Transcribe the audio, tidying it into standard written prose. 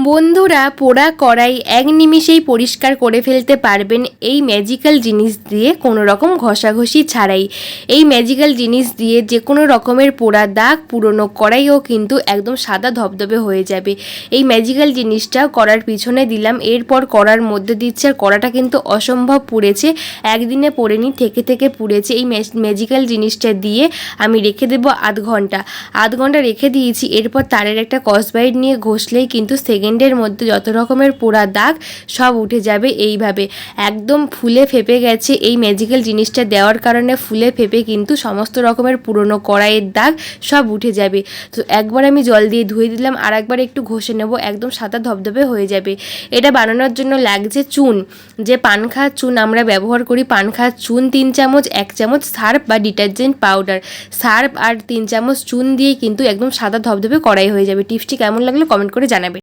বন্ধুরা, পোড়া কড়াই এক নিমিষেই পরিষ্কার করে ফেলতে পারবেন এই ম্যাজিক্যাল জিনিস দিয়ে, কোনো রকম ঘষাঘষি ছাড়াই। এই ম্যাজিক্যাল জিনিস দিয়ে যে কোনো রকমের পোড়া দাগ, পুরনো কড়াইও কিন্তু একদম সাদা ধবধবে হয়ে যাবে। এই ম্যাজিক্যাল জিনিসটা কড়ার পিছনে দিলাম, এরপর কড়ার মধ্যে দিচ্ছে, আর কড়াটা কিন্তু অসম্ভব পুড়েছে, একদিনে পোড়েনি, থেকে থেকে পুড়েছে। এই ম্যাজিক্যাল জিনিসটা দিয়ে আমি রেখে দেবো আধ ঘন্টা রেখে দিয়েছি। এরপর তারের একটা স্কচব্রাইট নিয়ে ঘষলেই কিন্তু সেকেন্ডের মধ্যে যত রকমের পোড়া দাগ সব উঠে যাবে। এইভাবে একদম ফুলে ফেপে গেছে। এই ম্যাজিক্যাল জিনিসটা দেওয়ার কারণে ফুলে ফেপে কিন্তু সমস্ত রকমের পুরনো কড়াইয়ের দাগ সব উঠে যাবে। তো একবার আমি জল দিয়ে ধুয়ে দিলাম, আর একবার একটু ঘষে নেব, একদম সাদা ধবধবে হয়ে যাবে। এটা বানানোর জন্য লাগছে চুন, যে পান খাওয়ার চুন আমরা ব্যবহার করি, পান খাওয়ার চুন 3 চামচ, 1 চামচ সার্ফ বা ডিটারজেন্ট পাউডার, সার্ফ আর 3 চামচ চুন দিয়ে কিন্তু একদম সাদা ধবধবে কড়াই হয়ে যাবে। টিপসটি কেমন লাগলো কমেন্ট করে জানাবে।